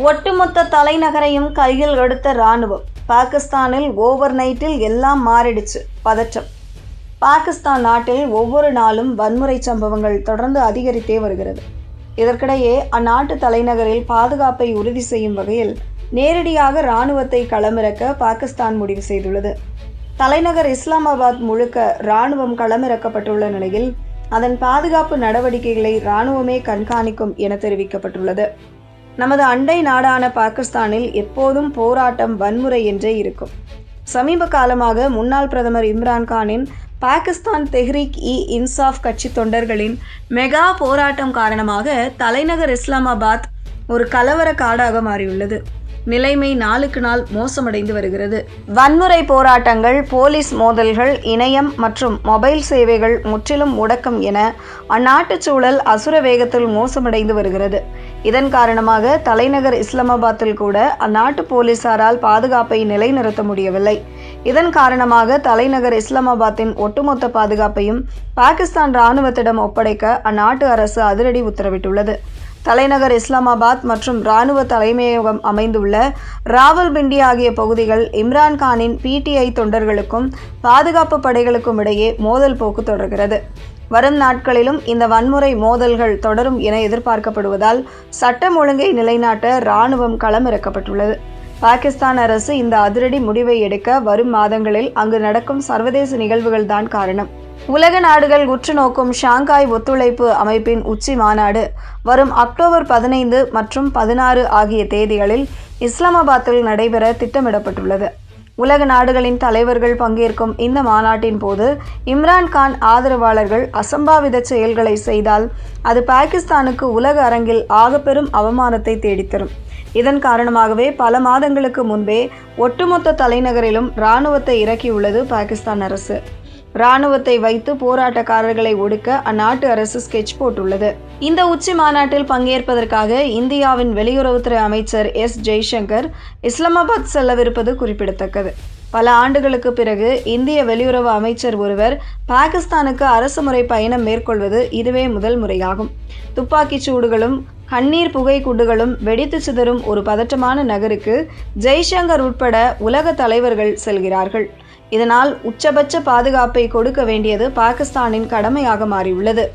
ஒட்டுமொத்த தலைநகரையும் கையில் எடுத்த ராணுவம். பாகிஸ்தானில் ஓவர் நைட்டில் எல்லாம் மாறிடுச்சு. பதற்றம். பாகிஸ்தான் நாட்டில் ஒவ்வொரு நாளும் வன்முறை சம்பவங்கள் தொடர்ந்து அதிகரித்தே வருகிறது. இதற்கிடையே அந்நாட்டு தலைநகரில் பாதுகாப்பை உறுதி செய்யும் வகையில் நேரடியாக இராணுவத்தை களமிறக்க பாகிஸ்தான் முடிவு செய்துள்ளது. தலைநகர் இஸ்லாமாபாத் முழுக்க இராணுவம் களமிறக்கப்பட்டுள்ள நிலையில் அதன் பாதுகாப்பு நடவடிக்கைகளை இராணுவமே கண்காணிக்கும் என தெரிவிக்கப்பட்டுள்ளது. நமது அண்டை நாடான பாகிஸ்தானில் எப்போதும் போராட்டம், வன்முறை என்றே இருக்கும். சமீப காலமாக முன்னாள் பிரதமர் இம்ரான்கானின் பாகிஸ்தான் தெஹ்ரீக்-இ-இன்சாஃப் கட்சி தொண்டர்களின் மெகா போராட்டம் காரணமாக தலைநகர் இஸ்லாமாபாத் ஒரு கலவர காடாக மாறியுள்ளது. நிலைமை நாளுக்கு நாள் மோசமடைந்து வருகிறது. வன்முறை போராட்டங்கள், போலீஸ் மோதல்கள், இணையம் மற்றும் மொபைல் சேவைகள் முற்றிலும் முடக்கம் என அந்நாட்டு சூழல் அசுர வேகத்தில் மோசமடைந்து வருகிறது. இதன் காரணமாக தலைநகர் இஸ்லாமாபாத்தில் கூட அந்நாட்டு போலீசாரால் பாதுகாப்பை நிலைநிறுத்த முடியவில்லை. இதன் காரணமாக தலைநகர் இஸ்லாமாபாத்தின் ஒட்டுமொத்த பாதுகாப்பையும் பாகிஸ்தான் இராணுவத்திடம் ஒப்படைக்க அந்நாட்டு அரசு அதிரடி உத்தரவிட்டுள்ளது. தலைநகர் இஸ்லாமாபாத் மற்றும் இராணுவ தலைமையகம் அமைந்துள்ள ராவல்பிண்டி ஆகிய பகுதிகள் இம்ரான்கானின் பிடிஐ தொண்டர்களுக்கும் பாதுகாப்பு படைகளுக்கும் இடையே மோதல் போக்கு தொடர்கிறது. வரும் நாட்களிலும் இந்த வன்முறை மோதல்கள் தொடரும் என எதிர்பார்க்கப்படுவதால் சட்டம் ஒழுங்கை நிலைநாட்ட இராணுவம் களமிறக்கப்பட்டுள்ளது. பாகிஸ்தான் அரசு இந்த அதிரடி முடிவை எடுக்க வரும் மாதங்களில் அங்கு நடக்கும் சர்வதேச நிகழ்வுகள் தான் காரணம். உலக நாடுகள் உற்று நோக்கும் ஷாங்காய் ஒத்துழைப்பு அமைப்பின் உச்சி மாநாடு வரும் அக்டோபர் 15 மற்றும் 16 ஆகிய தேதிகளில் இஸ்லாமாபாத்தில் நடைபெற திட்டமிடப்பட்டுள்ளது. உலக நாடுகளின் தலைவர்கள் பங்கேற்கும் இந்த மாநாட்டின் போது இம்ரான்கான் ஆதரவாளர்கள் அசம்பாவித செயல்களை செய்தால் அது பாகிஸ்தானுக்கு உலக அரங்கில் ஆகப்பெரும் அவமானத்தை தேடித்தரும். இதன் காரணமாகவே பல மாதங்களுக்கு முன்பே ஒட்டுமொத்த தலைநகரிலும் இராணுவத்தை இறக்கியுள்ளது பாகிஸ்தான் அரசு. இராணுவத்தை வைத்து போராட்டக்காரர்களை ஒடுக்க அந்நாட்டு அரசு ஸ்கெட்ச் போட்டுள்ளது. இந்த உச்சி மாநாட்டில் பங்கேற்பதற்காக இந்தியாவின் வெளியுறவுத்துறை அமைச்சர் எஸ். ஜெய்சங்கர் இஸ்லாமாபாத் செல்லவிருப்பது குறிப்பிடத்தக்கது. பல ஆண்டுகளுக்கு பிறகு இந்திய வெளியுறவு அமைச்சர் ஒருவர் பாகிஸ்தானுக்கு அரசுமுறை பயணம் மேற்கொள்வது இதுவே முதல் முறையாகும். துப்பாக்கிச் சூடுகளும் கண்ணீர் புகை குண்டுகளும் வெடித்து சிதறும் ஒரு பதற்றமான நகருக்கு ஜெய்சங்கர் உட்பட உலக தலைவர்கள் செல்கிறார்கள். இதனால் உச்சபட்ச பாதுகாப்பை கொடுக்க வேண்டியது பாகிஸ்தானின் கடமையாக மாறியுள்ளது.